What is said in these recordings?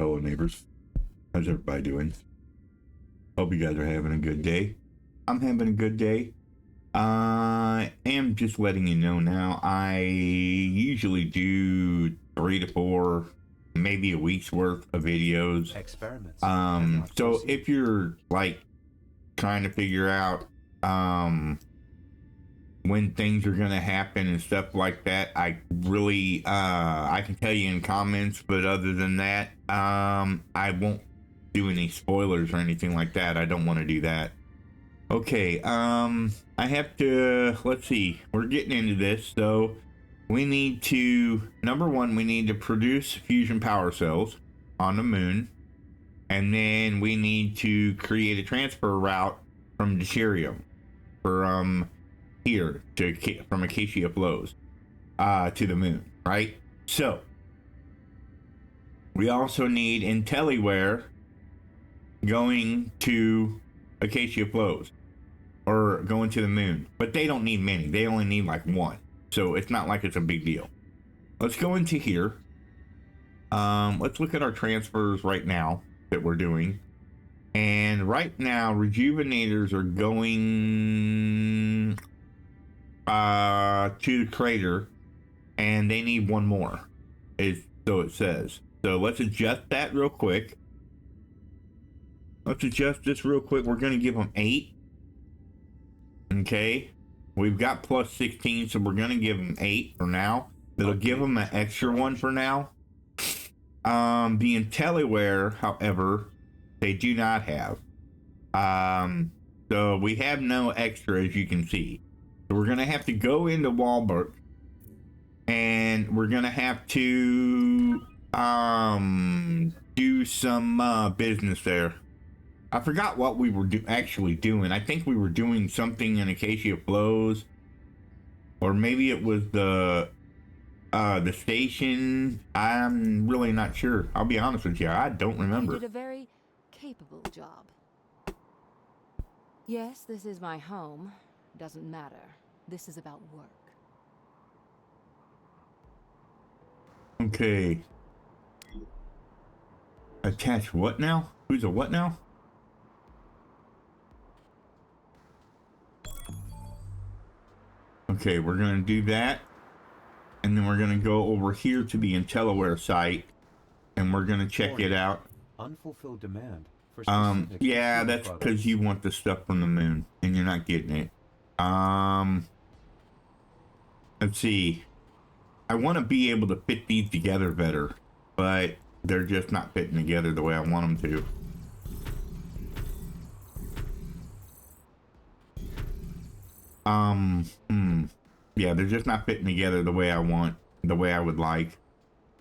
fellow neighbors. How's everybody doing? Hope you guys are having a good day. I'm having a good day. I am just letting you know now, I usually do 3 to 4, maybe a week's worth of videos. Experiments. So if you're like trying to figure out when things are gonna happen and stuff like that, I really I can tell you in comments, but other than that, I won't do any spoilers or anything like that. I don't want to do that. Okay, I have to, let's see, we're getting into this, so we need to, number one, we need to produce fusion power cells on the moon, and then we need to create a transfer route from deuterium from here to from Acacia Flows to the moon, right? So we also need IntelliWare going to Acacia Flows or going to the moon, but they don't need many. They only need like 1, so it's not like it's a big deal. Let's go into here. Let's look at our transfers right now that we're doing. And right now, rejuvenators are going to the crater, and they need 1 more, so it says. So let's adjust that real quick. Let's adjust this real quick. We're going to give them 8. Okay. We've got plus 16, so we're going to give them 8 for now. It'll give them an extra 1 for now. The IntelliWare, however, they do not have. So we have no extra, as you can see. So we're going to have to go into Walbert, and we're going to have to do some business there. I forgot what we were actually doing. I think we were doing something in Acacia Flows, or maybe it was the station. I'm really not sure. I'll be honest with you. I don't remember. You did a very capable job. Yes, this is my home. Doesn't matter. This is about work. Okay. Attach what now? Who's a what now? Okay, we're going to do that. And then we're going to go over here to the IntelliWare site. And we're going to check it out. Unfulfilled demand. For yeah, that's because you want the stuff from the moon. And you're not getting it. Let's see. I want to be able to fit these together better. But they're just not fitting together the way I want them to. Yeah, they're just not fitting together the way I want, the way I would like,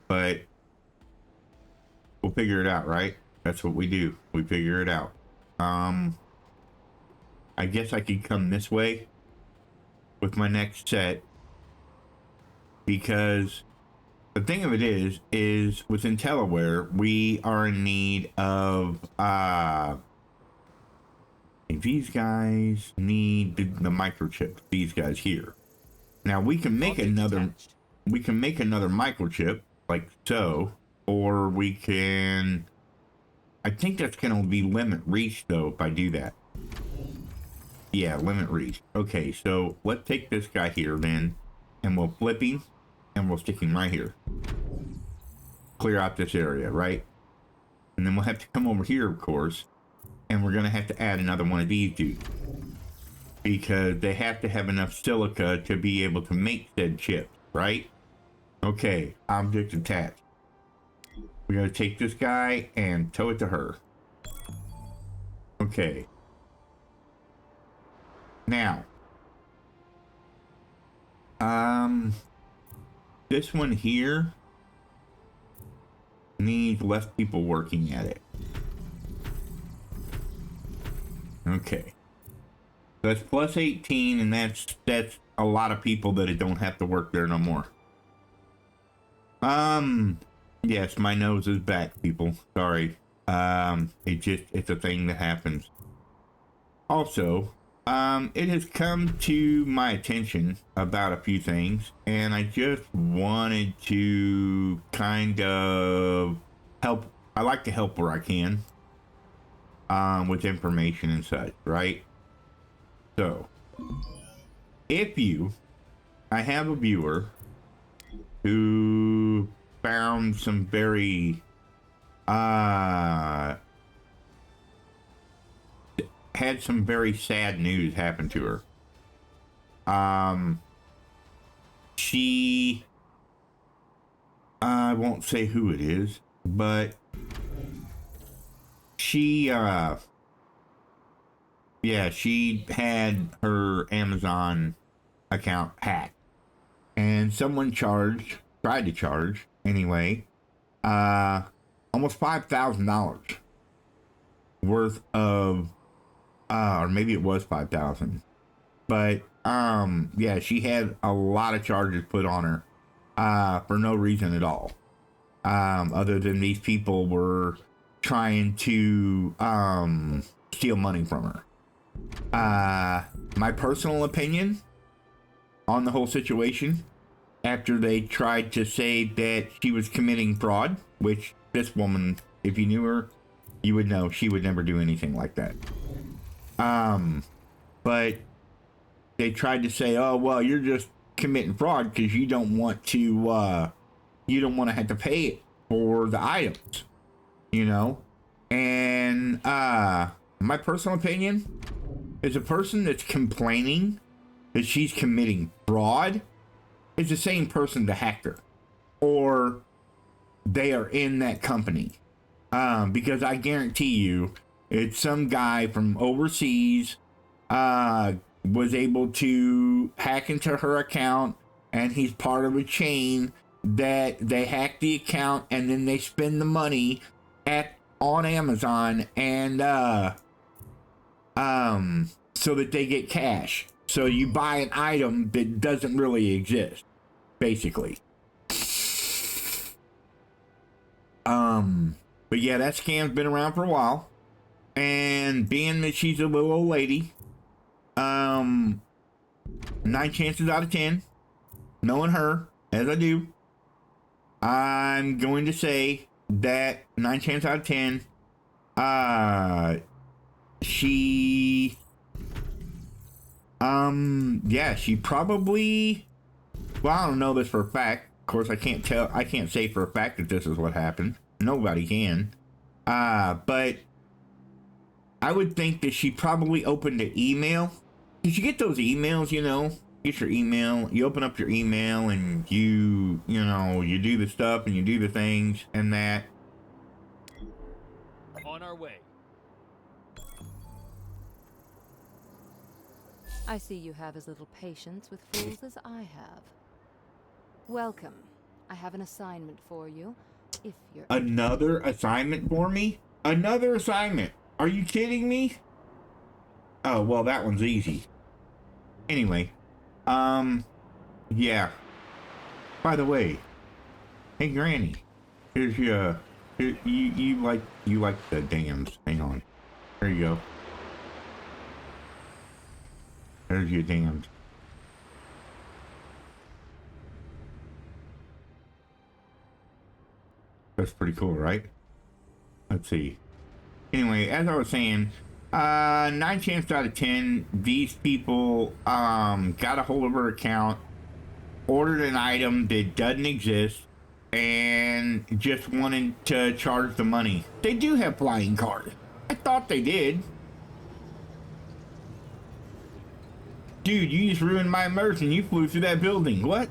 but we'll figure it out, right? That's what we do. We figure it out. I guess I could come this way with my next set, because the thing of it is with IntelliWare, we are in need of, these guys need the microchip, these guys here. Now we can make another microchip like so, or we can, I think that's going to be limit reach though if I do that. Yeah, limit reach. Okay, so let's take this guy here then, and we'll flip him, and we'll stick him right here. Clear out this area, right? And then we'll have to come over here, of course, and we're going to have to add another one of these dudes, because they have to have enough silica to be able to make said chips, right? Okay, object attached. We're going to take this guy and tow it to her. Okay. Now, this one here needs less people working at it. Okay. That's plus 18, and that's a lot of people that don't have to work there no more. Yes, my nose is back, people. Sorry. It's a thing that happens. Also, it has come to my attention about a few things, and I just wanted to kind of help I like to help where I can, with information and such, right? So, I have a viewer who found some very, had some very sad news happen to her. She, I won't say who it is, but she she had her Amazon account hacked, and someone tried to charge anyway, almost $5,000 worth of, or maybe it was 5,000, but yeah, she had a lot of charges put on her, for no reason at all, other than these people were trying to steal money from her. My personal opinion on the whole situation, after they tried to say that she was committing fraud, which this woman, if you knew her, you would know she would never do anything like that. But they tried to say, oh, well, you're just committing fraud because you don't want to have to pay it for the items, you know? And my personal opinion is a person that's complaining that she's committing fraud is the same person to hack her, or they are in that company, because I guarantee you it's some guy from overseas was able to hack into her account, and he's part of a chain that they hack the account and then they spend the money on Amazon, and so that they get cash. So you buy an item that doesn't really exist, basically. But yeah, that scam's been around for a while, and being that she's a little old lady, 9 chances out of 10, knowing her as I do, I'm going to say that 9 chances out of 10, she she probably, well, I don't know this for a fact. Of course, I can't say for a fact that this is what happened. Nobody can. But I would think that she probably opened an email. Did you get those emails, you know? Get your email, you open up your email, and you do the stuff and you do the things and that. On our way. I see you have as little patience with fools as I have. Welcome. I have an assignment for you. If you're Another assignment for me? Another assignment? Are you kidding me? Oh, well, that one's easy. Anyway, yeah. By the way, hey Granny, here's your, you like the dams. Hang on. There you go. There's your dams. That's pretty cool, right? Let's see. Anyway, as I was saying, 9 chances out of 10, these people got a hold of her account, ordered an item that doesn't exist, and just wanted to charge the money. They do have flying cars. I thought they did. Dude, you just ruined my immersion. You flew through that building. What?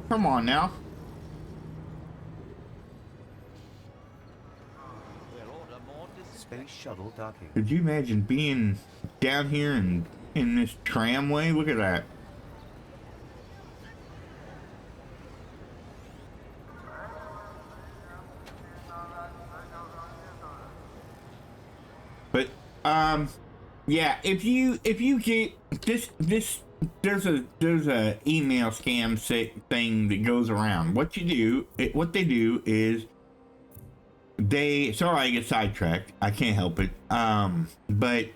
Come on now. Space shuttle docking. Could you imagine being down here and in this tramway? Look at that. But yeah, if you get this there's a email scam thing that goes around. What they do is sorry I get sidetracked. I can't help it. But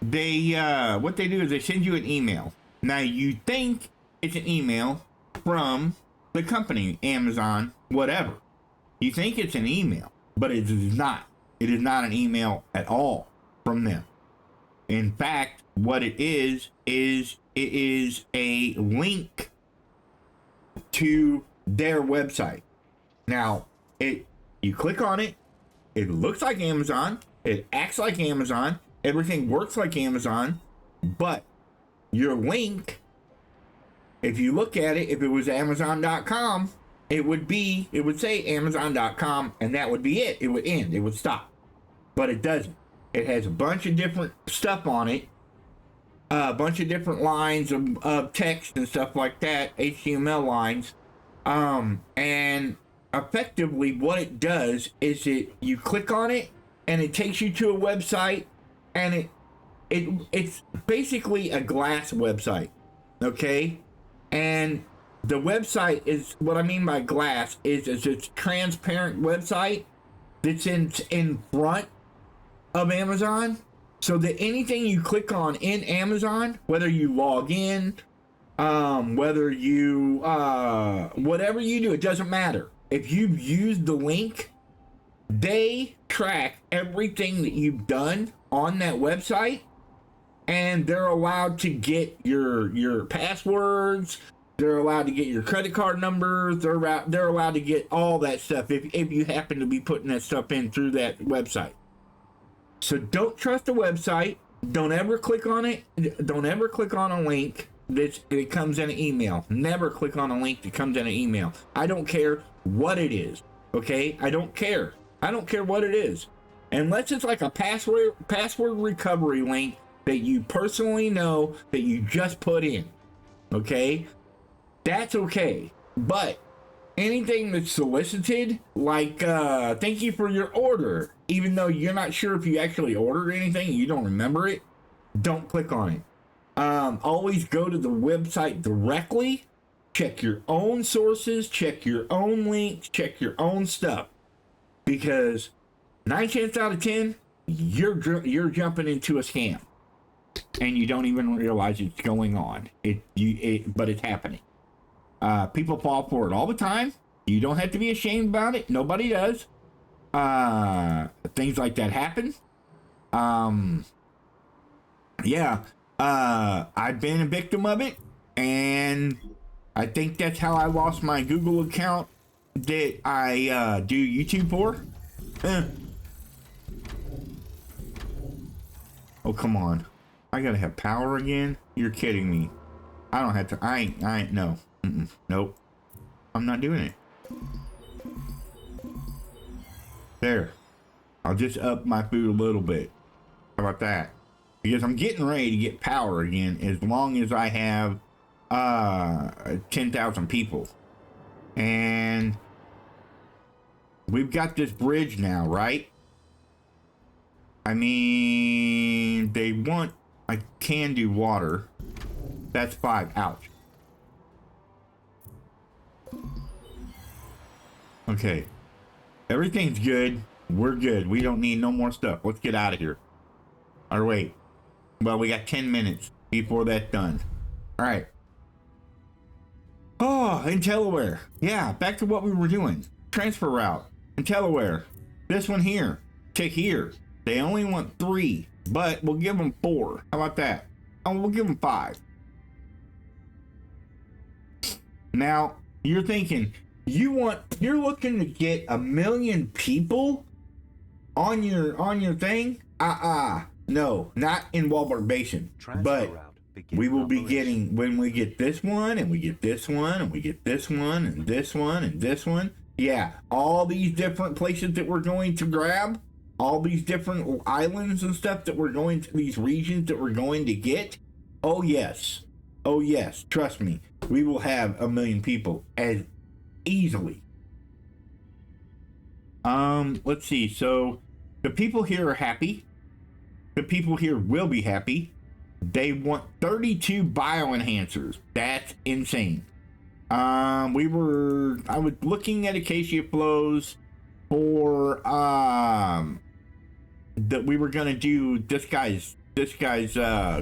they what they do is they send you an email. Now you think it's an email from the company, Amazon, whatever. You think it's an email, but it is not. It is not an email at all from them. In fact, what it is it is a link to their website. Now, you click on it, it looks like Amazon, it acts like Amazon, everything works like Amazon, but your link, if you look at it, if it was Amazon.com, it would say Amazon.com, and that would be it. It would end, it would stop. But it doesn't. It has a bunch of different stuff on it, a bunch of different lines of text and stuff like that, HTML lines, and effectively what it does is you click on it and it takes you to a website, and it's basically a glass website, okay? And the website is, what I mean by glass is it's a transparent website that's in front of Amazon, so that anything you click on in Amazon, whether you log in, whether you whatever you do, it doesn't matter. If you've used the link, they track everything that you've done on that website, and they're allowed to get your passwords, they're allowed to get your credit card numbers, they're allowed to get all that stuff if you happen to be putting that stuff in through that website. So don't trust the website. Don't ever click on it. Don't ever click on a link that comes in an email. Never click on a link that comes in an email. I don't care what it is. Okay? I don't care. I don't care what it is. Unless it's like a password recovery link that you personally know that you just put in. Okay? That's okay. But anything that's solicited, like thank you for your order, even though you're not sure if you actually ordered anything, you don't remember it, don't click on it. Always go to the website directly, check your own sources, check your own links, check your own stuff, because 9 chances out of 10 you're jumping into a scam and you don't even realize it's going on. But it's happening. People fall for it all the time. You don't have to be ashamed about it. Nobody does. Things like that happen. Yeah. I've been a victim of it, and I think that's how I lost my Google account that I do YouTube for. Oh, come on. I gotta have power again? You're kidding me. I don't have to. I ain't, no. Nope. I'm not doing it. There. I'll just up my food a little bit. How about that? Because I'm getting ready to get power again as long as I have 10,000 people. And we've got this bridge now, right? I mean, they want, I can do water. That's 5. Ouch. Okay. Everything's good. We're good. We don't need no more stuff. Let's get out of here. Or wait. Well, we got 10 minutes before that's done. All right. Oh, in Delaware. Yeah, back to what we were doing. Transfer route in Delaware. This one here to here. They only want 3, but we'll give them 4. How about that? Oh, we'll give them 5. Now, you're thinking, you're looking to get 1 million people on your thing? No, not in Walbert Basin. But we will be getting, when we get this one, and we get this one, and we get this one, and this one, and this one. Yeah, all these different places that we're going to grab, all these different islands and stuff that we're going to, these regions that we're going to get. Oh yes, trust me, we will have 1 million people as easily. Let's see. So the people here are happy. The people here will be happy. They want 32 bioenhancers. That's insane. I was looking at acacia flows for that we were gonna do this guy's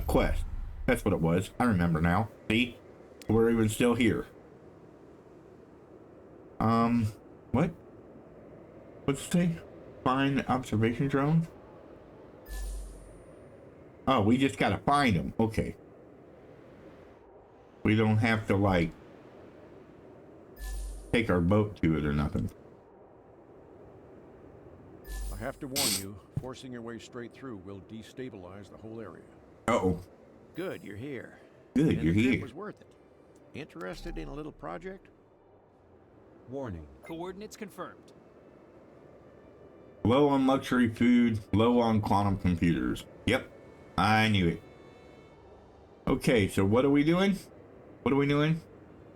quest. That's what it was. I remember now. See, we're even still here. What? What's it say? find observation drones? Oh, we just gotta find them. Okay. We don't have to, like, take our boat to it or nothing. I have to warn you, forcing your way straight through will destabilize the whole area. Uh-oh. Good, you're here. Good, And you're the trip here. was worth it. Interested in a little project? Warning. Coordinates confirmed. Low on luxury food, low on quantum computers. Yep, I knew it. Okay, so what are we doing? What are we doing?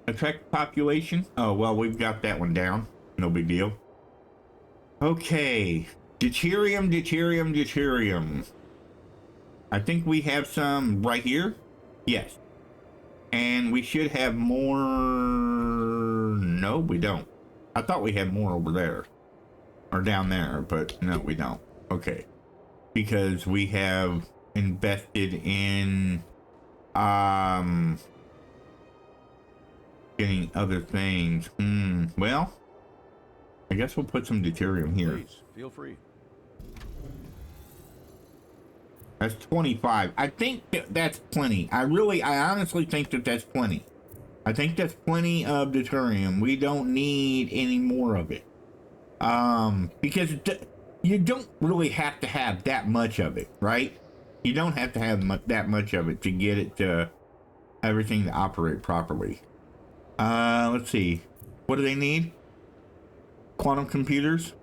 Attract population? Oh, well, we've got that one down. No big deal. Okay. Deuterium, deuterium, deuterium. I think we have some right here. Yes. And we should have more... No, we don't. I thought we had more over there. Or down there, but no, we don't. Okay. Because we have invested in... getting other things. Well, I guess we'll put some deuterium here. Please, feel free. That's 25. I think that's plenty. I honestly think that that's plenty. I think that's plenty of deuterium. We don't need any more of it. Because you don't really have to have that much of it, right? You don't have to have that much of it to get it to everything to operate properly. Let's see. What do they need? Quantum computers?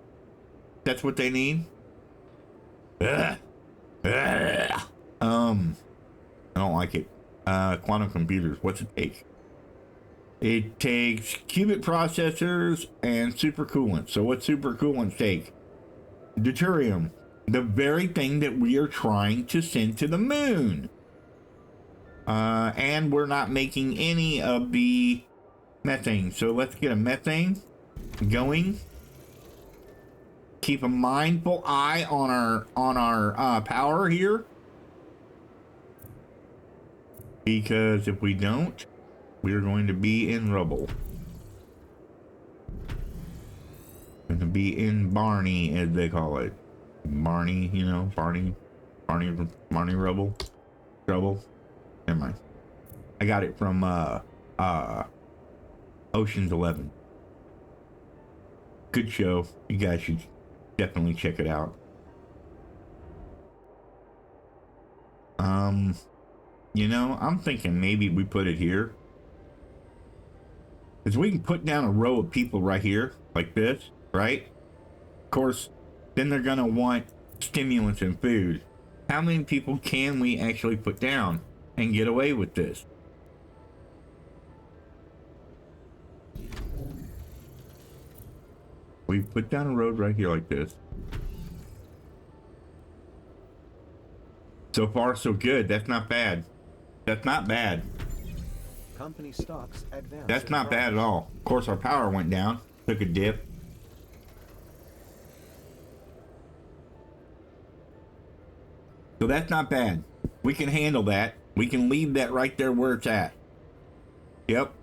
That's what they need? Ugh. Ugh. I don't like it. Quantum computers. What's it take? It takes qubit processors and supercoolants. So what supercoolants take? Deuterium. The very thing that we are trying to send to the moon. And we're not making any of the methane. So let's get a methane going. Keep a mindful eye on our power here. Because if we don't, we're going to be in rubble. Going to be in Barney, as they call it. Barney, you know, Barney rubble. Trouble. Never mind. I got it from Ocean's 11. Good show. You guys should definitely check it out. You know, I'm thinking maybe we put it here. Because we can put down a row of people right here, like this, right? Of course, then they're going to want stimulants and food. How many people can we actually put down and get away with this? We put down a road right here like this. So far, so good. That's not bad. That's not bad. Company stocks advance. That's not bad at all. Of course, our power went down. Took a dip. So that's not bad. We can handle that. We can leave that right there where it's at. Yep.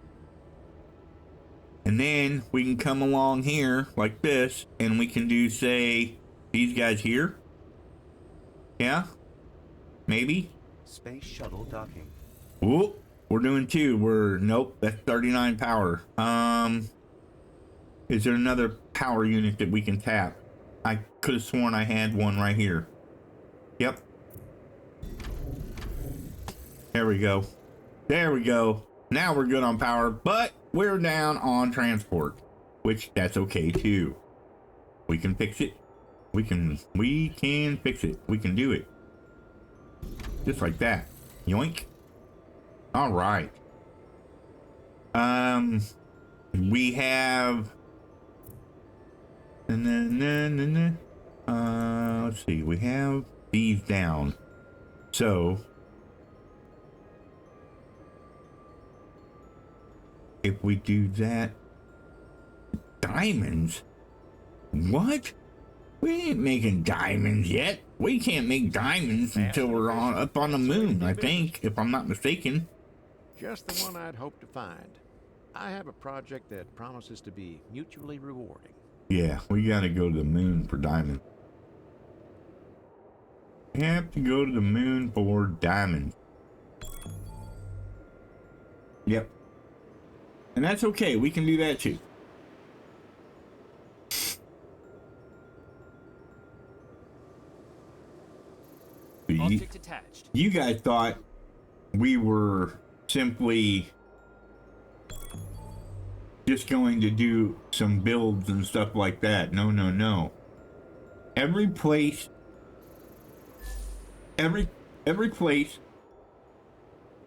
And then we can come along here like this, and we can do, say, these guys here. Yeah? Maybe? Space shuttle docking. Whoop. We're doing two. Nope, that's 39 power. Is there another power unit that we can tap? I could have sworn I had one right here. Yep. There we go. There we go. Now we're good on power, but we're down on transport, which that's okay too. We can fix it. We can fix it. We can do it. Just like that. Yoink. All right. We have. Let's see. We have these down. So if we do that, diamonds. What? We ain't making diamonds yet. We can't make diamonds until we're up on the moon, I think, if I'm not mistaken. Just the one I'd hoped to find. I have a project that promises to be mutually rewarding. Yeah, we gotta go to the moon for diamonds. We have to go to the moon for diamonds. Yep. And that's okay. We can do that too. Object attached. You guys thought we were simply just going to do some builds and stuff like that. No, no, no. Every place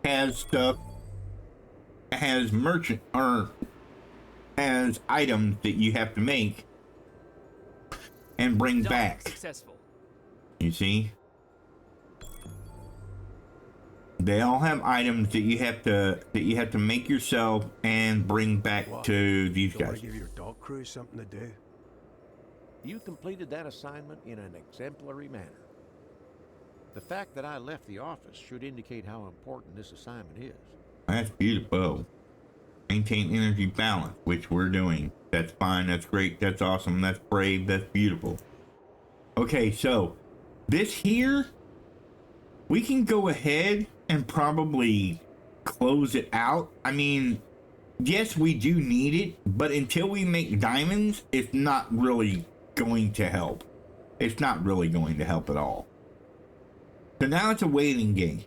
has stuff, has merchant or has items that you have to make and bring Dock back. Successful. You see? They all have items that you have to make yourself and bring back to these Don't want guys. to give your dog crew something to do. You completed that assignment in an exemplary manner. The fact that I left the office should indicate how important this assignment is. That's beautiful. Maintain energy balance, which we're doing. That's fine. That's great. That's awesome. That's brave. That's beautiful. Okay, so this here, we can go ahead and probably close it out. I mean, yes, we do need it, but until we make diamonds, it's not really going to help. It's not really going to help at all. So now it's a waiting game.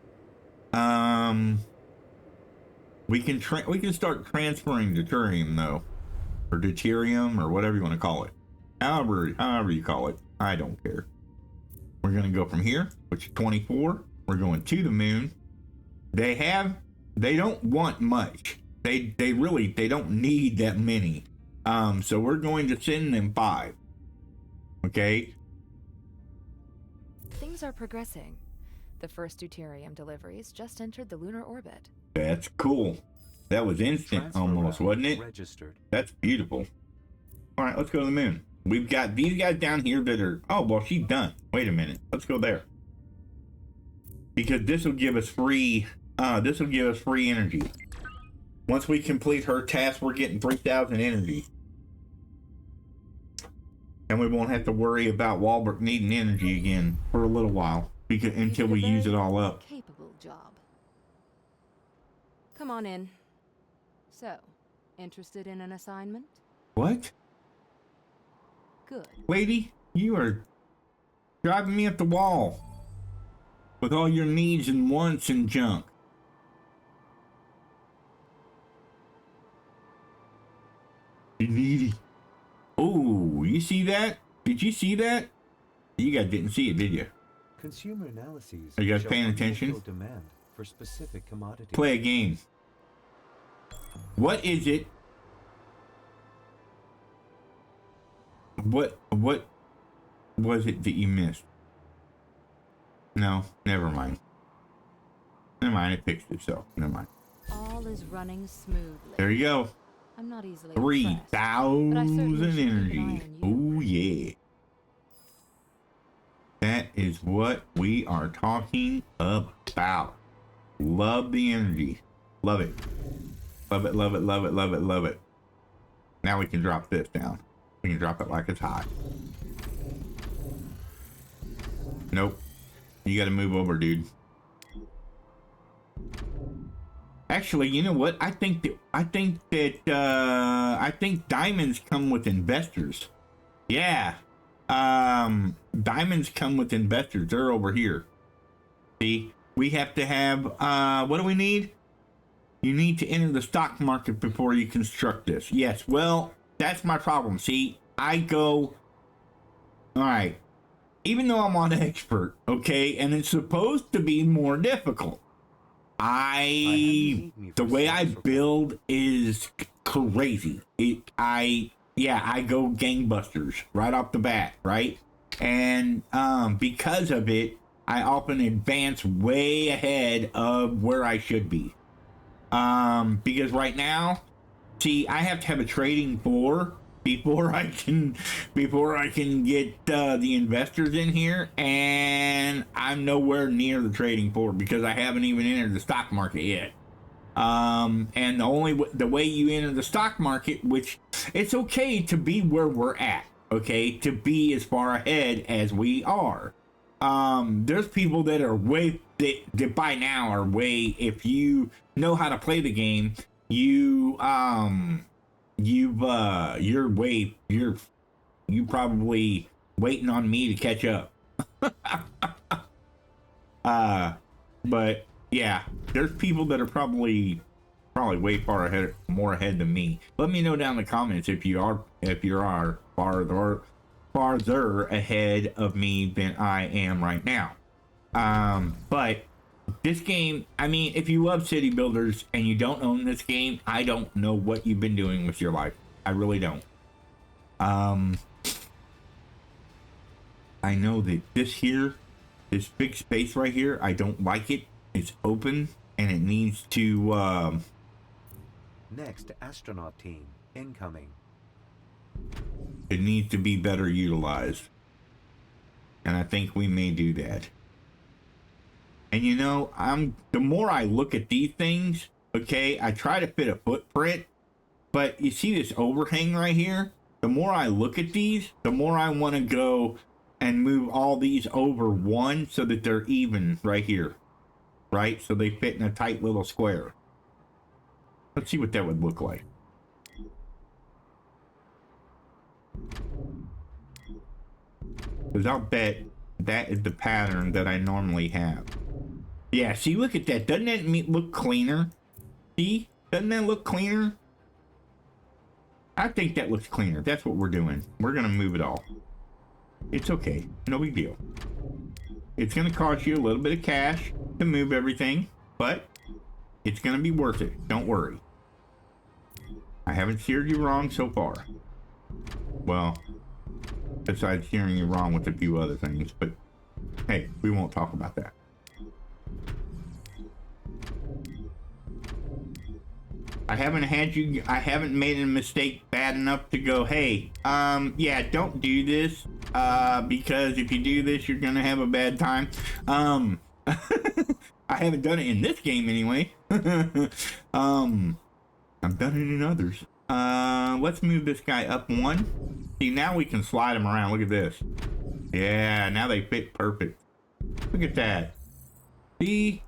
We can start transferring deuterium though, or deuterium, or whatever you want to call it. However you call it, I don't care. We're gonna go from here, which is 24. We're going to the moon. They don't want much. They don't need that many. So we're going to send them 5. Okay. Things are progressing. The first deuterium deliveries just entered the lunar orbit. That's cool. That was instant Transfer almost, route wasn't it? Registered. That's beautiful. All right, let's go to the moon. We've got these guys down here that are... Oh, well, she's done. Wait a minute. Let's go there. Because this will give us free... energy. Once we complete her task, we're getting 3,000 energy. And we won't have to worry about Walbert needing energy again for a little while. Because until we use it all up. Capable job. Come on in. So, interested in an assignment? What? Good. Lady, you are driving me up the wall. With all your needs and wants and junk. You needy. Oh, you see that? Did you see that? You guys didn't see it, did you? Consumer analyses. Are you guys show paying unusual attention? Demand for specific commodities. Play a game. What is it? What was it that you missed? No, never mind. Never mind, it fixed itself. Never mind. All is running smoothly. There you go. I'm not easily impressed, but I 3,000 certainly should keep an energy. eye on you. Oh yeah. That is what we are talking about. Love the energy. Love it. Love it, love it, love it, love it, love it. Now we can drop this down. We can drop it like it's hot. Nope. You gotta move over, dude. Actually, you know what? I think diamonds come with investors. Yeah. Diamonds come with investors. They're over here. See? We have to have, what do we need? You need to enter the stock market before you construct this. Yes, well, that's my problem. See, I go, all right, even though I'm on expert, okay, and it's supposed to be more difficult, the way I build is crazy. I go gangbusters right off the bat, right? And because of it, I often advance way ahead of where I should be. Because right now, see, I have to have a trading floor before I can get the investors in here, and I'm nowhere near the trading floor because I haven't even entered the stock market yet. And the way you enter the stock market, which it's okay to be where we're at, okay, to be as far ahead as we are. there's people that are way that by now are way, if you know how to play the game, you probably waiting on me to catch up. But yeah, there's people that are probably way far ahead, more ahead than me. Let me know down in the comments if you are farther ahead of me than I am right now. But this game, I mean, if you love city builders and you don't own this game, I don't know what you've been doing with your life. I really don't. I know that this big space right here, I don't like it. It's open and it needs to, Next astronaut team incoming. it needs to be better utilized. And I think we may do that. And you know, the more I look at these things, okay, I try to fit a footprint, but you see this overhang right here? The more I look at these, the more I want to go and move all these over one so that they're even right here. Right? So they fit in a tight little square. Let's see what that would look like. Because I'll bet that is the pattern that I normally have. Yeah, see, look at that. Doesn't that look cleaner? See? Doesn't that look cleaner? I think that looks cleaner. That's what we're doing. We're going to move it all. It's okay. No big deal. It's going to cost you a little bit of cash to move everything, but it's going to be worth it. Don't worry. I haven't steered you wrong so far. Well, besides steering you wrong with a few other things, but hey, we won't talk about that. I haven't made a mistake bad enough to go, hey, yeah, don't do this, because if you do this, you're gonna have a bad time. I haven't done it in this game anyway. I've done it in others. Let's move this guy up one. See, now we can slide him around. Look at this. Yeah, now they fit perfect. Look at that. See?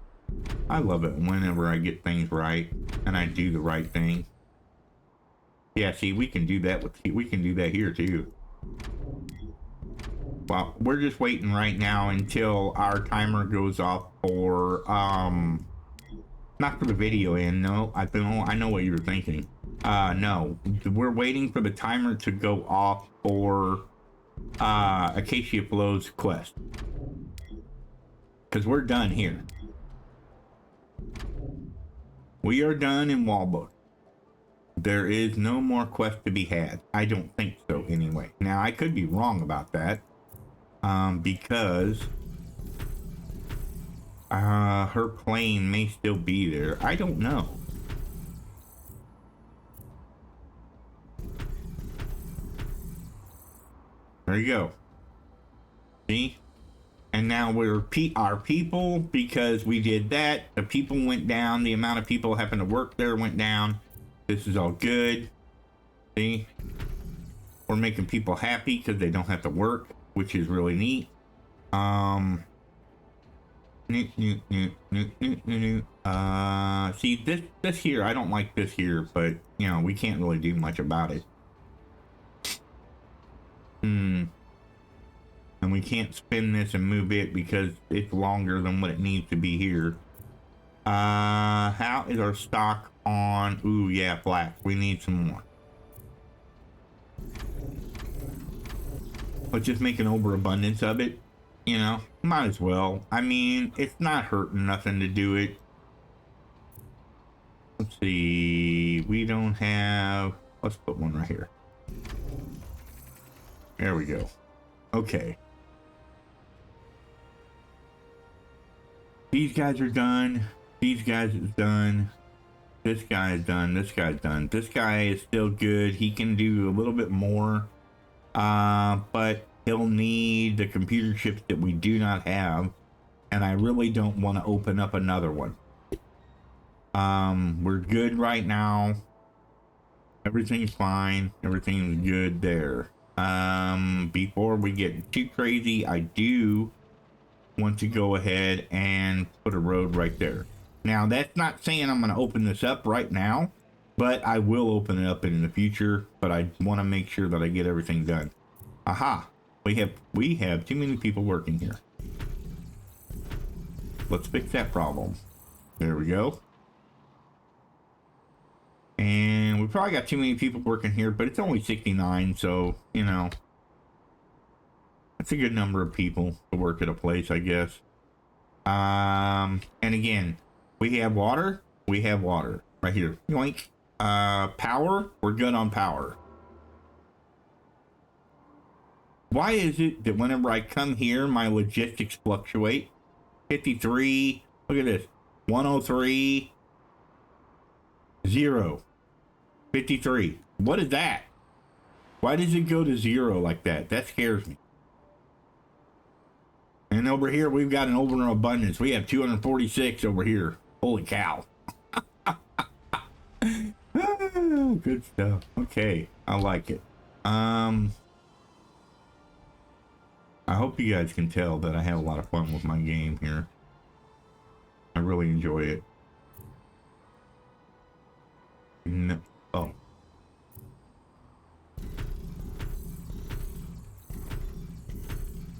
I love it whenever I get things right and I do the right thing. Yeah, see, we can do that here too. Well, we're just waiting right now until our timer goes off for not for the video end. No, I know what you were thinking. No, we're waiting for the timer to go off for Acacia Flow's quest, because we're done here. We are done in Walbook. There is no more quest to be had. I don't think so anyway. Now, I could be wrong about that. Because her plane may still be there. I don't know. There you go. See? And now we're our people, because we did that. The people went down. The amount of people having to work there went down. This is all good. See? We're making people happy because they don't have to work, which is really neat. See, this here, I don't like this here, but, you know, we can't really do much about it. And we can't spin this and move it because it's longer than what it needs to be here. How is our stock on? Ooh, yeah, flax. We need some more. Let's just make an overabundance of it. You know, might as well. I mean, it's not hurting nothing to do it. Let's see. We don't have... Let's put one right here. There we go. Okay. These guys are done. These guys is done. This guy is done. This guy's done. This guy is still good. He can do a little bit more. But he'll need the computer chips that we do not have. And I really don't want to open up another one. We're good right now. Everything's fine. Everything's good there. Before we get too crazy, I do want to go ahead and put a road right there. Now, that's not saying I'm going to open this up right now, but I will open it up in the future. But I want to make sure that I get everything done. Aha! We have too many people working here. Let's fix that problem. There we go. And we probably got too many people working here, but it's only 69, so, you know, that's a good number of people to work at a place, I guess. And again, we have water. We have water right here. Yoink. Power. We're good on power. Why is it that whenever I come here, my logistics fluctuate? 53. Look at this. 103. 0. 53. What is that? Why does it go to 0 like that? That scares me. And over here, we've got an overabundance. We have 246 over here. Holy cow. Good stuff. Okay. I like it. I hope you guys can tell that I have a lot of fun with my game here. I really enjoy it. No. Oh.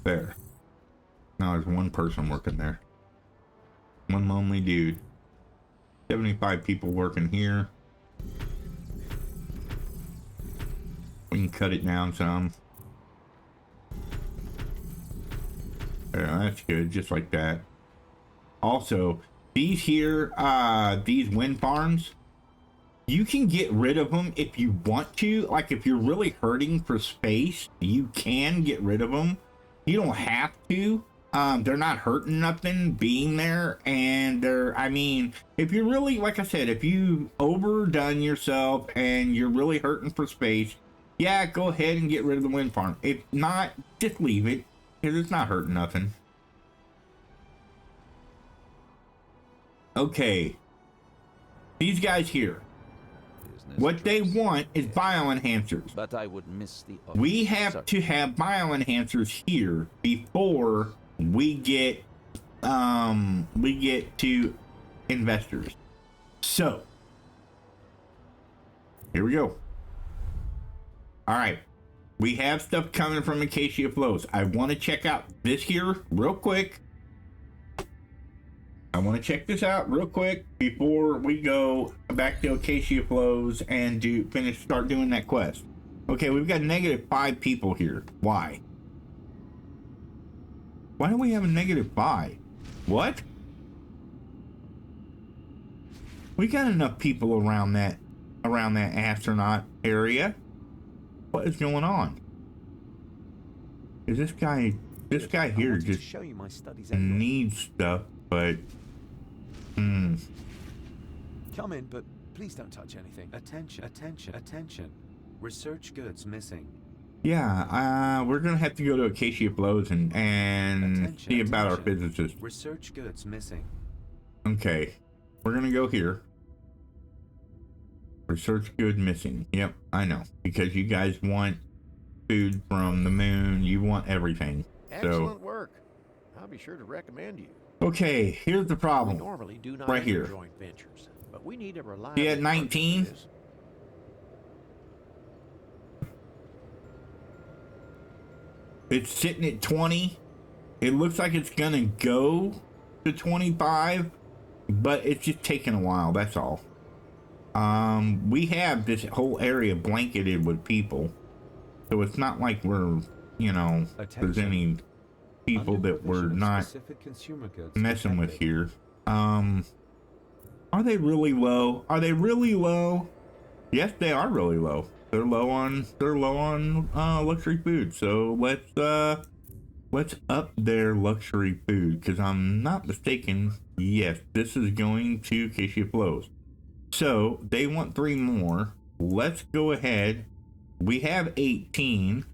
There. Now there's one person working there. One lonely dude. 75 people working here. We can cut it down some. Yeah, that's good, just like that. Also, these here, these wind farms, you can get rid of them if you want to. Like, if you're really hurting for space, you can get rid of them. You don't have to. They're not hurting nothing being there. And they're, I mean, if you're really, like I said, if you overdone yourself and you're really hurting for space, yeah, go ahead and get rid of the wind farm. If not, just leave it, because it's not hurting nothing. Okay. These guys here. What they want is bioenhancers. But I would miss the We have to have bioenhancers here before we get to investors. So here we go. All right, we have stuff coming from Acacia Flows. I want to check out this here real quick. I want to check this out real quick before we go back to Acacia Flows and start doing that quest. Okay, we've got -5 people here. Why? Why do we have a -5? What? We got enough people around that astronaut area. What is going on? Is this guy here just show you my studies needs stuff, but Come in, but please don't touch anything. Attention, attention, attention. Research goods missing. yeah, we're gonna have to go to Acacia Flows and see about our physicist. Research goods missing. Okay, we're gonna go here. Research good missing. Yep, I know, because you guys want food from the moon. You want everything. Excellent work. I'll be sure to recommend you. Okay, here's the We problem. normally do not Right enter here. joint ventures, but we need a reliable. See at partner for 19? this. It's sitting at 20. It looks like it's gonna go to 25, but it's just taking a while, that's all. We have this whole area blanketed with people, so it's not like we're, there's any people that we're not messing with here. Are they really low? Are they really low? Yes, they are really low. They're low on luxury food. So let's up their luxury food, because I'm not mistaken. Yes, this is going to Acacia Flows. So they want 3 more. Let's go ahead. We have 18.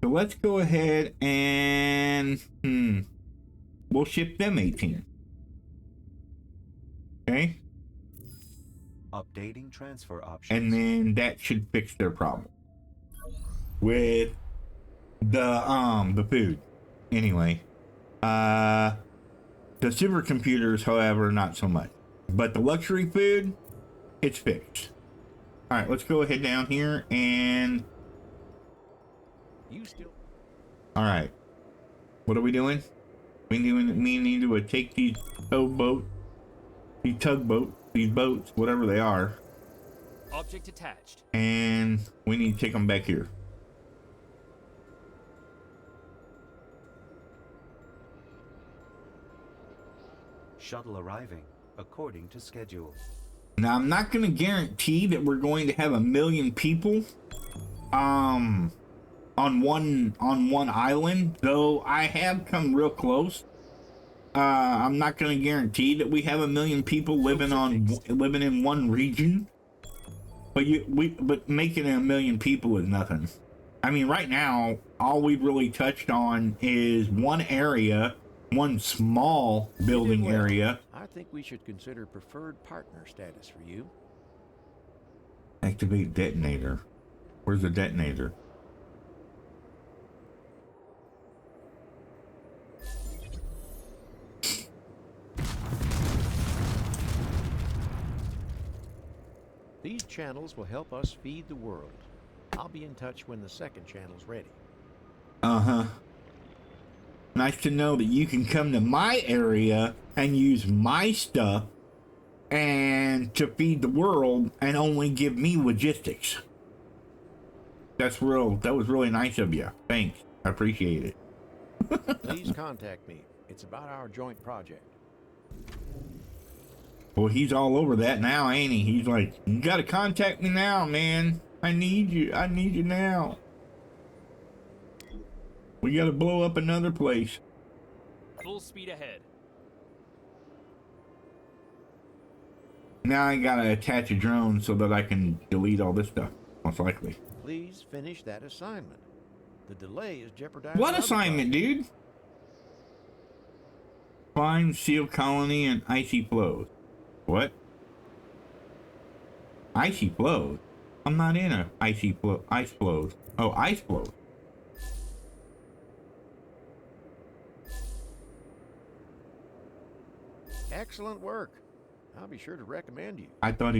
So let's go ahead and we'll ship them 18. Okay. Updating transfer options. And then that should fix their problem with the food. Anyway, The supercomputers, however, not so much. But the luxury food, it's fixed. All right, let's go ahead down here and... You still... All right. What are we doing? We need to take these tugboats, these boats, whatever they are, Object attached. and we need to take them back here. Shuttle arriving according to schedule. Now, I'm not going to guarantee that we're going to have 1 million people on one island, though I have come real close. I'm not going to guarantee that we have 1 million people living in one region, but making it 1 million people is nothing. I mean, right now, all we've really touched on is one area, one small building area. I think we should consider preferred partner status for you. Activate detonator. Where's the detonator? These channels will help us feed the world. I'll be in touch when the second channel's ready. Uh-huh. Nice to know that you can come to my area and use my stuff and to feed the world and only give me logistics. That was really nice of you. Thanks. I appreciate it. Please contact me. It's about our joint project. Well, he's all over that now, ain't he? He's like, you gotta contact me now, man. I need you. I need you now. We gotta blow up another place. Full speed ahead. Now I gotta attach a drone so that I can delete all this stuff, most likely. Please finish that assignment. The delay is jeopardizing. What other assignment, dude? Find seal colony and icy flows. What? Icy flows? I'm not in a ice flows. Oh, ice flows. Excellent work. I'll be sure to recommend you. I thought,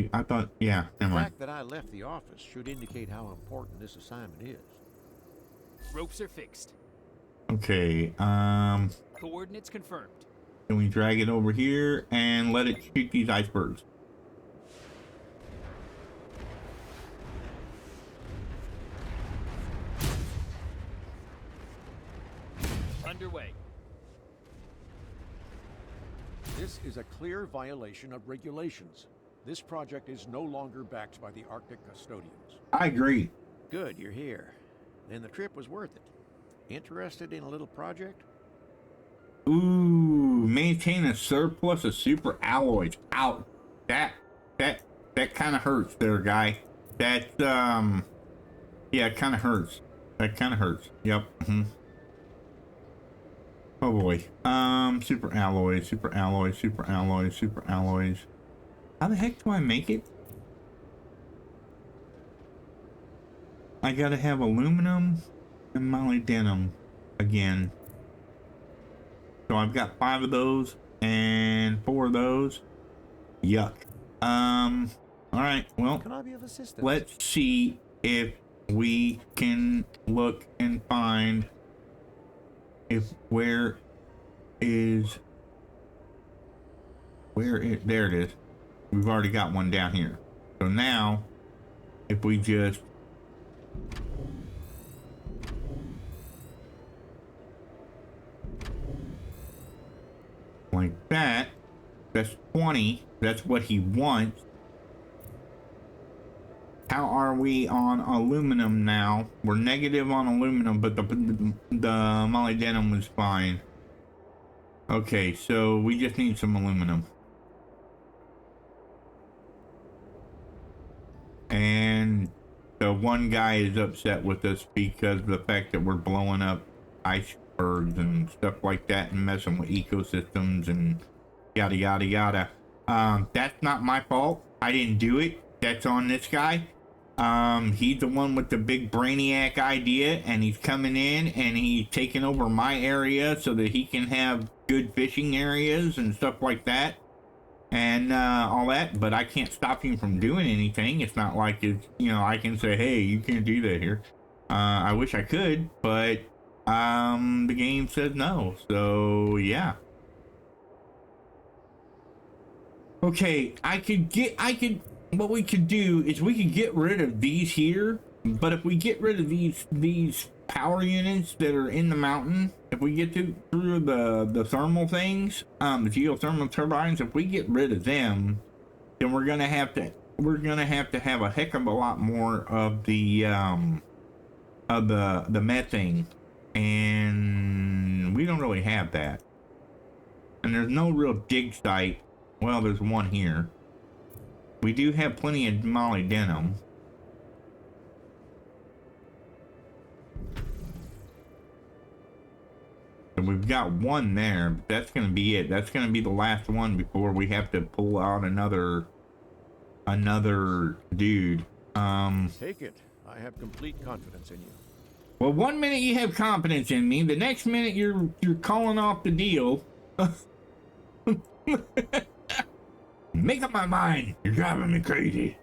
yeah, The never mind. fact that I left the office should indicate how important this assignment is. Ropes are fixed. Okay, Coordinates confirmed. can we drag it over here and let it shoot these icebergs? Underway. This is a clear violation of regulations. This project is no longer backed by the Arctic custodians. I agree. Good, you're here. Then the trip was worth it. Interested in a little project? Ooh, maintain a surplus of super alloys. Out. That kind of hurts there, guy. That, yeah, it kind of hurts. That kind of hurts. Yep. Oh boy. Super alloys, super alloys, super alloys, super alloys. How the heck do I make it? I gotta have aluminum and molybdenum again. So I've got 5 of those and 4 of those. Yuck. Alright, well, Can I be of assistance? let's see if we can look and find there it is. We've already got one down here. So now, if we just like that, that's 20. That's what he wants. How are we on aluminum now? We're negative on aluminum, but the molybdenum was fine. Okay, so we just need some aluminum. And the one guy is upset with us because of the fact that we're blowing up icebergs and stuff like that and messing with ecosystems and yada yada yada. That's not my fault. I didn't do it. That's on this guy. He's the one with the big brainiac idea, and he's coming in and he's taking over my area so that he can have good fishing areas and stuff like that, and all that. But I can't stop him from doing anything. It's not like it's, you know, I can say, hey, you can't do that here. I wish I could, but the game says no. So yeah. Okay, what we could do is we could get rid of these here, but if we get rid of these power units that are in the mountain, if we get through the thermal things, the geothermal turbines, if we get rid of them, then we're gonna have to have a heck of a lot more of the methane, and we don't really have that. And there's no real dig site. Well, there's one here. We do have plenty of molybdenum. So we've got one there, but that's going to be it. That's going to be the last one before we have to pull out another dude. Take it. I have complete confidence in you. Well, 1 minute you have confidence in me, the next minute you're calling off the deal. Make up my mind. You're driving me crazy.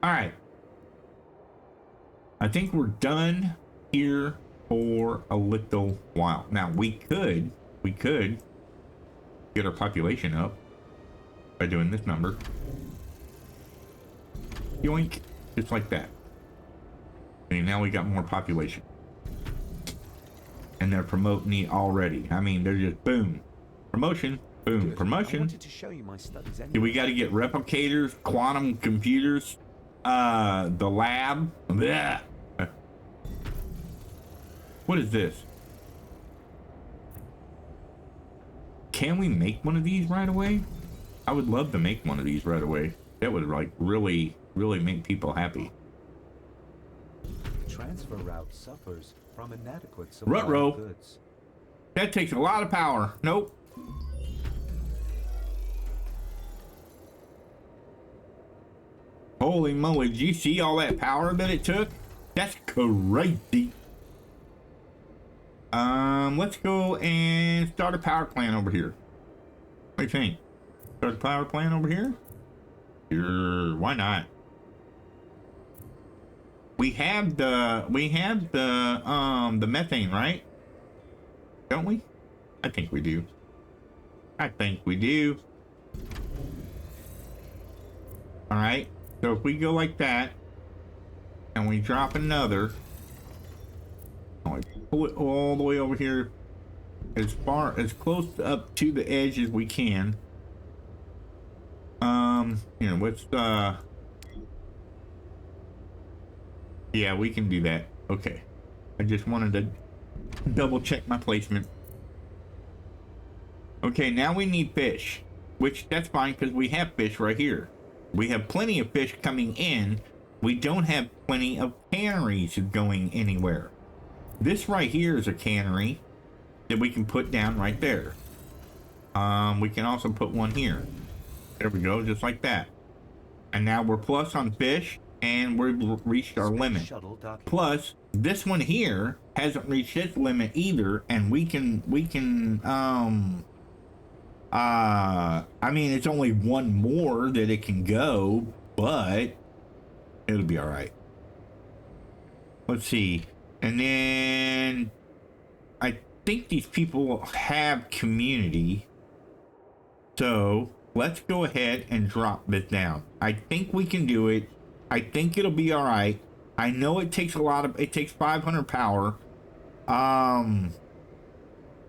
All right. I think we're done here for a little while. Now we could get our population up by doing this number. Yoink, just like that. And now we got more population. And they're promoting me already. I mean, they're just boom. Promotion. Boom, promotion. I wanted to show you my studies anyway. We got to get replicators, quantum computers, the lab. Blech. What is this? Can we make one of these right away? I would love to make one of these right away. That would like really make people happy. Transfer route suffers from inadequate supply Ruh-roh. of goods. That takes a lot of power. Nope. Holy moly, did you see all that power that it took? That's crazy. Let's go and start a power plant over here. What do you think? Start a power plant over here? Sure, why not? We have the methane, right? Don't we? I think we do. I think we do. All right. So if we go like that, and we drop another, and we pull it all the way over here, as close up to the edge as we can. You know, what's yeah, we can do that. Okay. I just wanted to double check my placement. Okay, now we need fish, which that's fine because we have fish right here. We have plenty of fish coming in. We don't have plenty of canneries going anywhere. This right here is a cannery that we can put down right there. We can also put one here. There we go, just like that. And now we're plus on fish, and we've reached our limit. Plus, this one here hasn't reached its limit either, and we can I mean, it's only one more that it can go, but it'll be all right. Let's see. And then I think these people have community. So let's go ahead and drop this down. I think we can do it. I think it'll be all right. I know it takes it takes 500 power.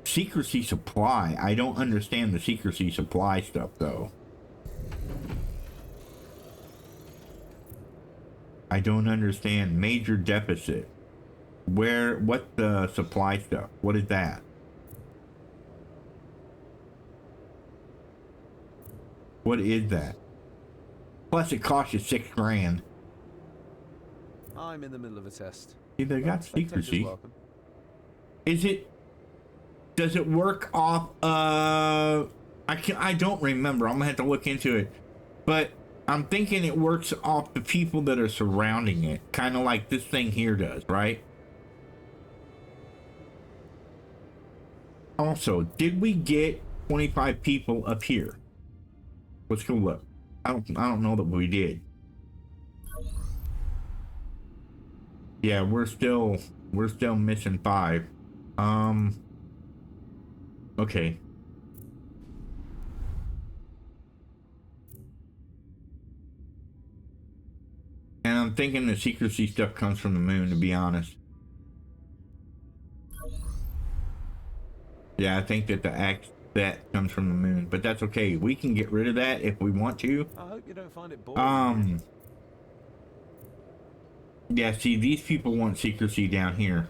Secrecy supply. I don't understand the secrecy supply stuff though. I don't understand major deficit. What the supply stuff? What is that? What is that? Plus it costs you $6 grand. I'm in the middle of a test. See, they got secrecy. Is it? Does it work off? I don't remember. I'm gonna have to look into it. But I'm thinking it works off the people that are surrounding it, kind of like this thing here does, right? Also, did we get 25 people up here? Let's go look. I don't know that we did. Yeah, we're still missing 5. Okay. And I'm thinking the secrecy stuff comes from the moon, to be honest. Yeah, I think that that comes from the moon, but that's okay. We can get rid of that if we want to. I hope you don't find it boring. Yeah, see, these people want secrecy down here.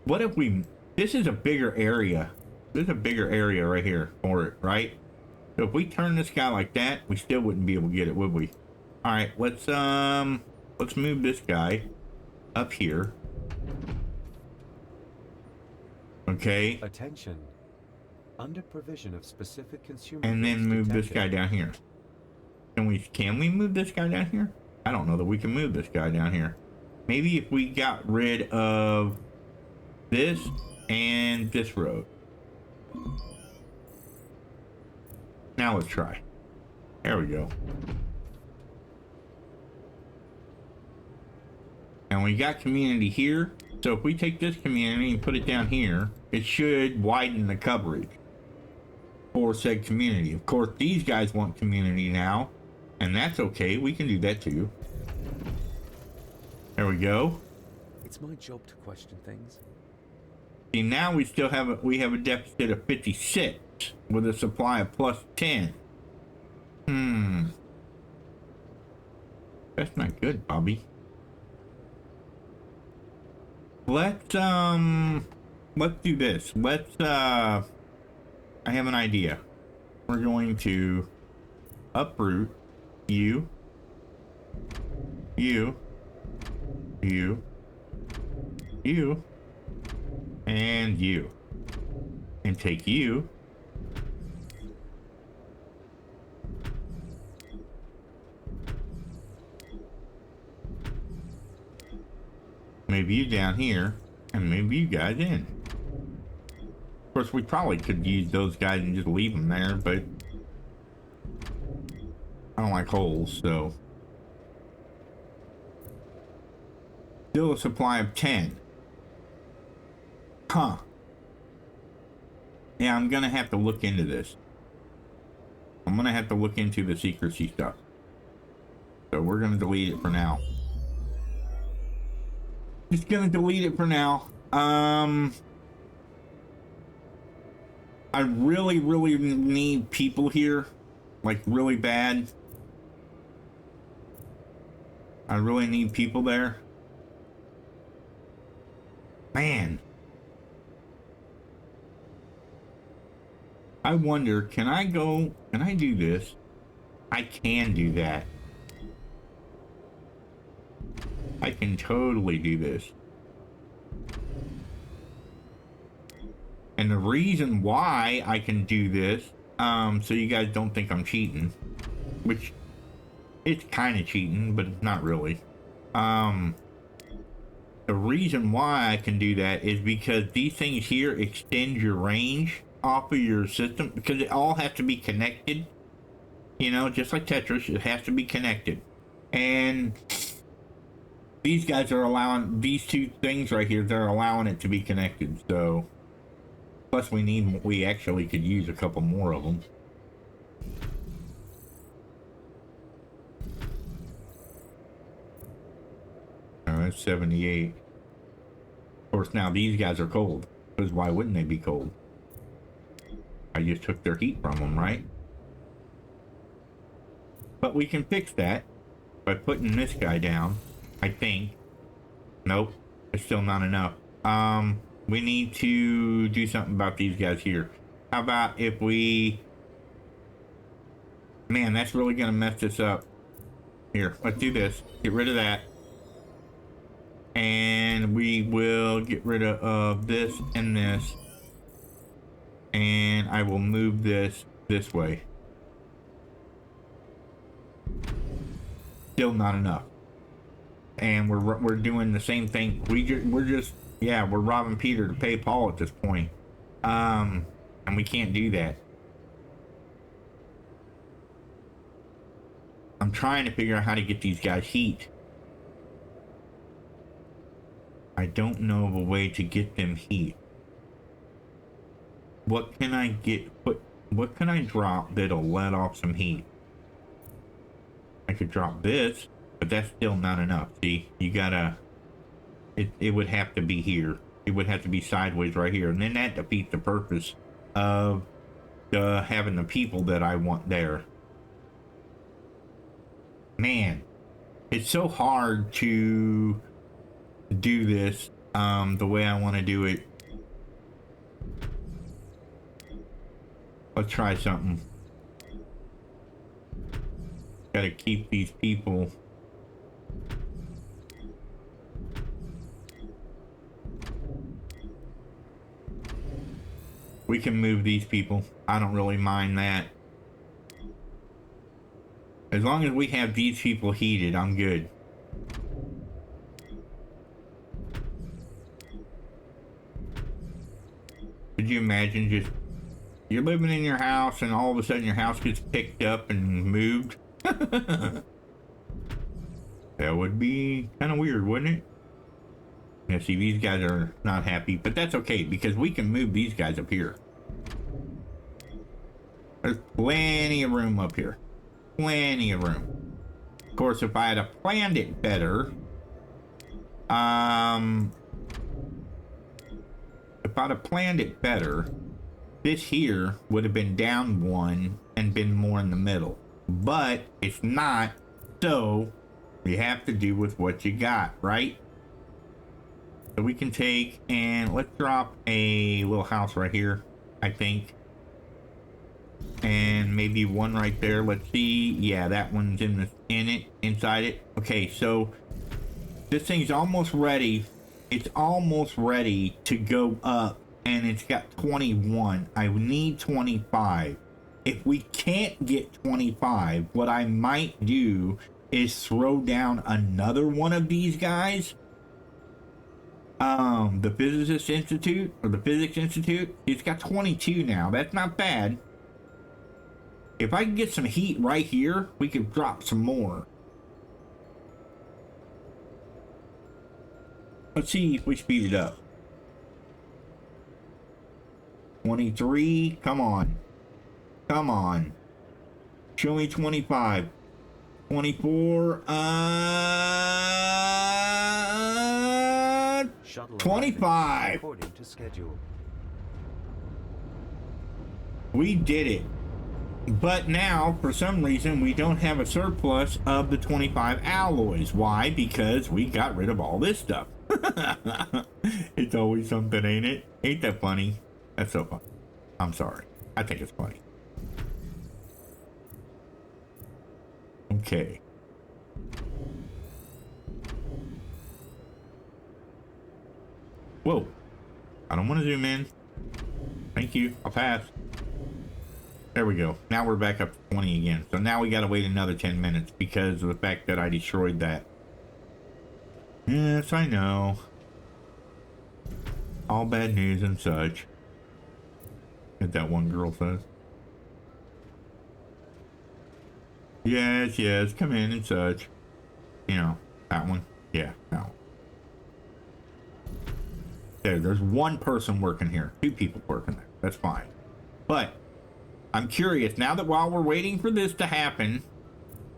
What if we... This is a bigger area. There's a bigger area right here for it, right? So if we turn this guy like that, we still wouldn't be able to get it, would we? Alright, let's move this guy up here. Okay. Attention. Under provision of specific consumer And then goods move this detected. guy down here. Can we move this guy down here? I don't know that we can move this guy down here. Maybe if we got rid of this and this road. Now let's try. There we go. And we got community here. So if we take this community and put it down here, it should widen the coverage for said community. Of course, these guys want community now, and that's okay. We can do that too. There we go. It's my job to question things. See, now we still have a deficit of 56 with a supply of plus 10. That's not good, Bobby. Let's do this. I have an idea. We're going to uproot you, and you. And take you. Move you down here, and move you guys in. Of course, we probably could use those guys and just leave them there, but I don't like holes, so. Still a supply of 10. Huh. Yeah, I'm gonna have to look into this. I'm gonna have to look into the secrecy stuff. So we're gonna delete it for now. Just gonna delete it for now. I really need people here. Like, really bad. I really need people there. Man. I wonder, can I do this? I can do that. I can totally do this. And the reason why I can do this, so you guys don't think I'm cheating, which it's kind of cheating, but not really. The reason why I can do that is because these things here extend your range off of your system, because it all has to be connected. You know, just like Tetris, it has to be connected. And these guys are allowing, these two things right here, they're allowing it to be connected. So, plus we actually could use a couple more of them. Oh, that's 78. Of course, now these guys are cold, because why wouldn't they be cold? I just took their heat from them, right? But we can fix that by putting this guy down, I think. Nope, it's still not enough. We need to do something about these guys here. How about if we... Man, that's really gonna mess this up. Here, let's do this. Get rid of that. And we will get rid of this and this. And I will move this way. still not enough. And we're doing the same thing. We're robbing Peter to pay Paul at this point. And we can't do that. I'm trying to figure out how to get these guys heat. I don't know of a way to get them heat. What can I get? What can I drop that'll let off some heat? I could drop this, but that's still not enough. See, you gotta... It would have to be here. It would have to be sideways right here. And then that defeats the purpose of having the people that I want there. Man, it's so hard to do this the way I want to do it. Let's try something. Gotta keep these people. We can move these people. I don't really mind that. As long as we have these people heated, I'm good. Could you imagine just... You're living in your house and all of a sudden your house gets picked up and moved? That would be kind of weird, wouldn't it? Yeah, see, these guys are not happy, but that's okay because we can move these guys up here. There's plenty of room up here. Plenty of room. Of course, if I had planned it better, if I'd have planned it better, this here would have been down one and been more in the middle. But it's not, so you have to do with what you got, right? So we can take and let's drop a little house right here, I think. And maybe one right there. Let's see. Yeah, that one's inside it. Okay, so this thing's almost ready. It's almost ready to go up, and it's got 21. I need 25. If we can't get 25, what I might do is throw down another one of these guys. The Physicist Institute, or the Physics Institute, it's got 22 now. That's not bad. If I can get some heat right here, we could drop some more. Let's see if we speed it up. 23, come on. Come on. Show me 25. 24, Shuttle 25. according to schedule. We did it. But now, for some reason, we don't have a surplus of the 25 alloys. Why? Because we got rid of all this stuff. It's always something, ain't it? Ain't that funny? That's so funny. I'm sorry. I think it's funny. Okay. Whoa. I don't want to zoom in. Thank you. I'll pass. There we go. Now we're back up to 20 again. So now we got to wait another 10 minutes because of the fact that I destroyed that. Yes, I know. All bad news and such. As that one girl says. Yes, yes, come in and such. You know, that one. Yeah, that one. There's one person working here. 2 people working there. That's fine. But I'm curious, now that while we're waiting for this to happen,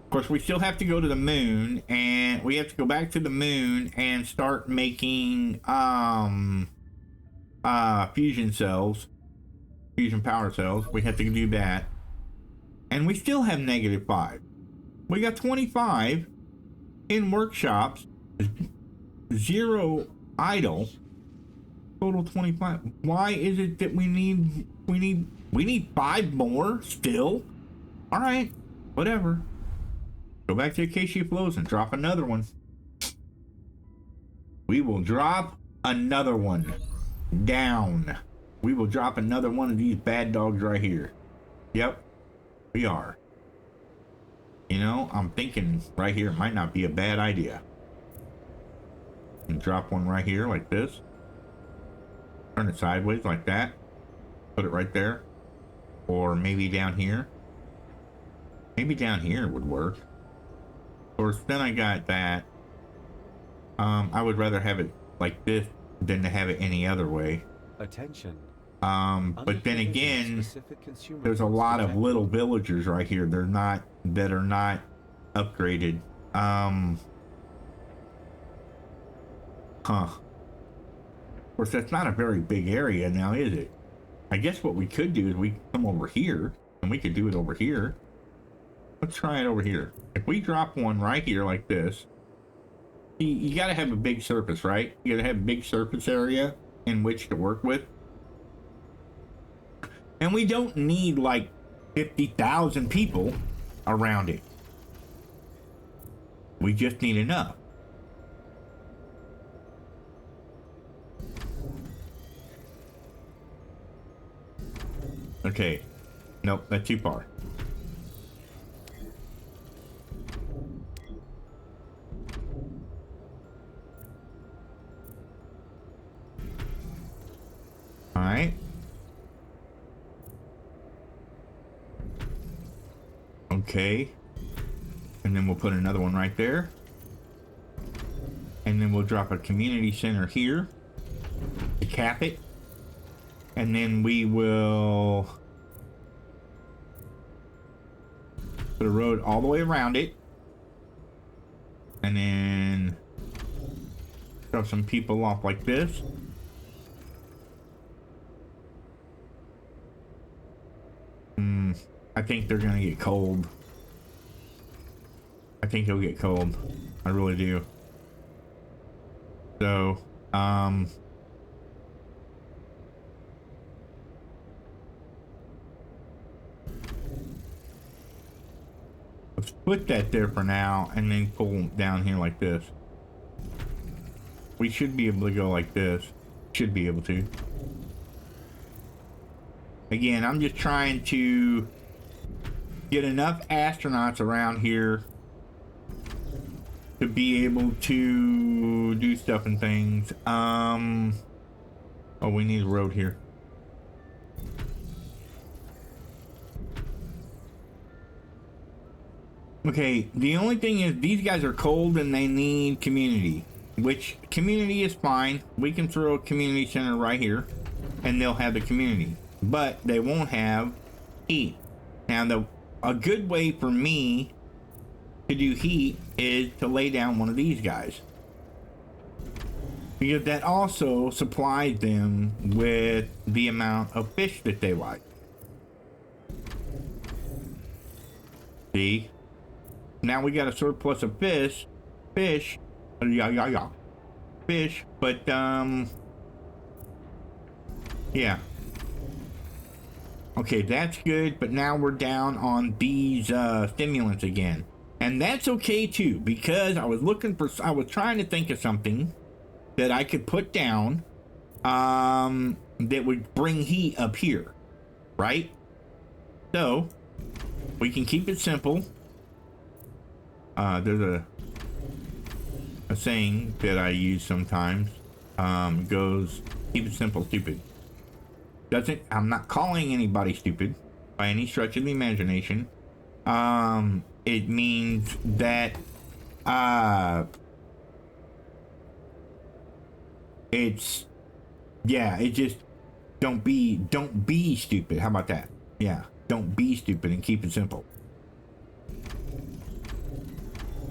of course, we still have to go to the moon, and we have to go back to the moon and start making fusion cells, fusion power cells. We have to do that. And we still have -5. We got 25 in workshops, 0 idle, total 25. Why is it that we need 5 more still? All right, whatever. Go back to Acacia Flows and drop another one. We will drop another one down. We will drop another one of these bad dogs right here. Yep, we are. You know, I'm thinking right here might not be a bad idea. And drop one right here like this. Turn it sideways like that. Put it right there. Or maybe down here. Maybe down here would work. Of course, then I got that. I would rather have it like this than to have it any other way. Attention. But then again, there's a lot of little villagers right here. They're not, that are not upgraded. Of course, that's not a very big area now, is it? I guess what we could do is we come over here, and we could do it over here. Let's try it over here. If we drop one right here like this, you gotta have a big surface, right? You gotta have a big surface area in which to work with. And we don't need like 50,000 people around it. We just need enough. Okay. Nope, that's too far. All right. Okay. And then we'll put another one right there. And then we'll drop a community center here to cap it. And then we will put a road all the way around it. And then drop some people off like this. I think they're gonna get cold. I think he'll get cold. I really do. So, let's put that there for now and then pull them down here like this. We should be able to go like this. Should be able to. Again, I'm just trying to get enough astronauts around here to be able to do stuff and things. Oh, we need a road here. Okay, the only thing is these guys are cold and they need community, which community is fine. We can throw a community center right here and they'll have the community, but they won't have heat. Now, a good way for me to do heat is to lay down one of these guys, because that also supplies them with the amount of fish that they like. See? Now we got a surplus of fish, fish, but yeah. Okay, that's good, but now we're down on these stimulants again. And that's okay too, because I was trying to think of something that I could put down that would bring heat up here, right? So, we can keep it simple. There's a saying that I use sometimes, goes, keep it simple, stupid. I'm not calling anybody stupid by any stretch of the imagination. It means that it just don't be stupid. How about that? Yeah, don't be stupid and keep it simple.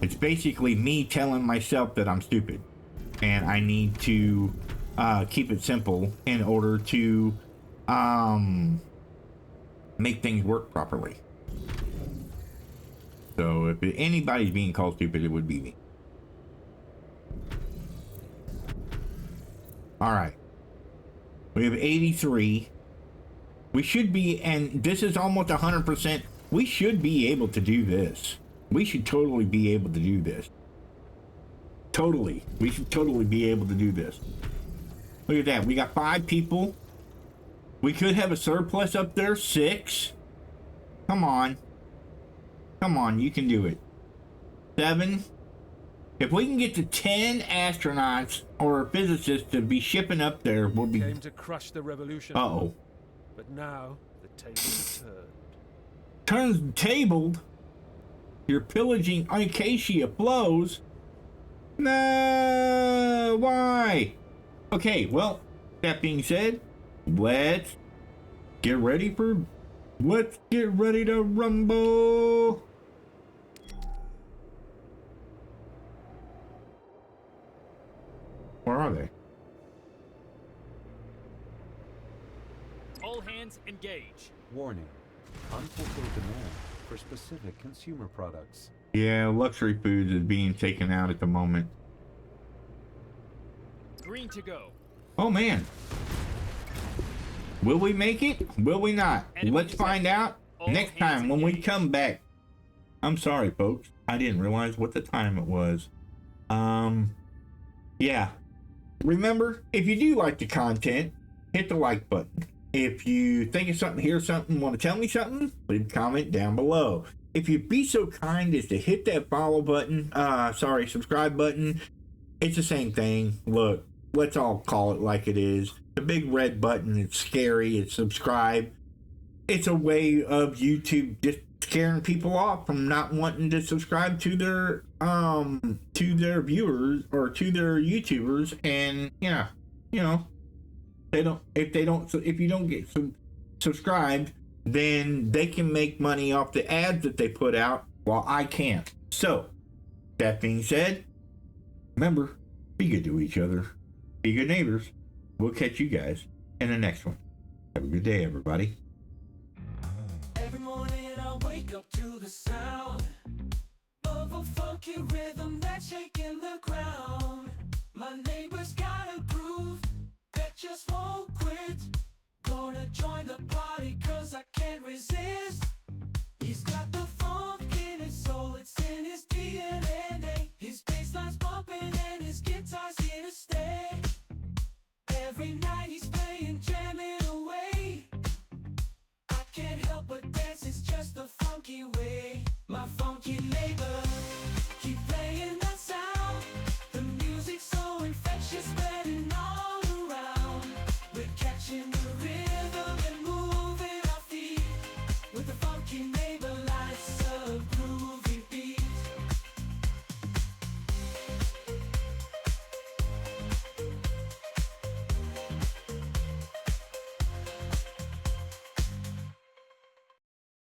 It's basically me telling myself that I'm stupid and I need to keep it simple in order to make things work properly. So if anybody's being called stupid, it would be me. All right. We have 83. We should be, and this is almost 100%. We should be able to do this. We should totally be able to do this. Totally. We should totally be able to do this. Look at that. We got 5 people. We could have a surplus up there. 6. Come on. Come on, you can do it. 7. If we can get to 10 astronauts or physicists to be shipping up there, we'll be... Came to crush the revolution. Uh-oh. But now, the tables are turned. Turns tabled. You're pillaging Acacia flows. No, why? Okay, well, that being said, let's get ready to rumble. Where are they? All hands engage. Warning. Unfulfilled demand for specific consumer products. Yeah, luxury foods is being taken out at the moment. Green to go. Oh man. Will we make it? Will we not? Let's find out next time when we come back. I'm sorry, folks. I didn't realize what the time it was. Yeah. Remember, if you do like the content, hit the like button. If you think of something, hear something, want to tell me something, leave a comment down below. If you'd be so kind as to hit that follow button, subscribe button, it's the same thing. Look, let's all call it like it is. The big red button, it's scary, it's subscribe. It's a way of YouTube just scaring people off from not wanting to subscribe to their viewers or to their YouTubers, and yeah, you know, if you don't get subscribed, then they can make money off the ads that they put out while I can't. So, that being said, remember, be good to each other. Be good neighbors. We'll catch you guys in the next one. Have a good day, everybody. Every morning I wake up to the sound of a funky rhythm that's shaking the ground. My neighbor's got a groove that just won't quit. Gonna join the party 'cause I can't resist. He's got the funk in his soul, it's in his DNA. His bassline's bumping and his guitar's here to stay. Every night he's playing, jamming away. I can't help but dance, it's just the funky way.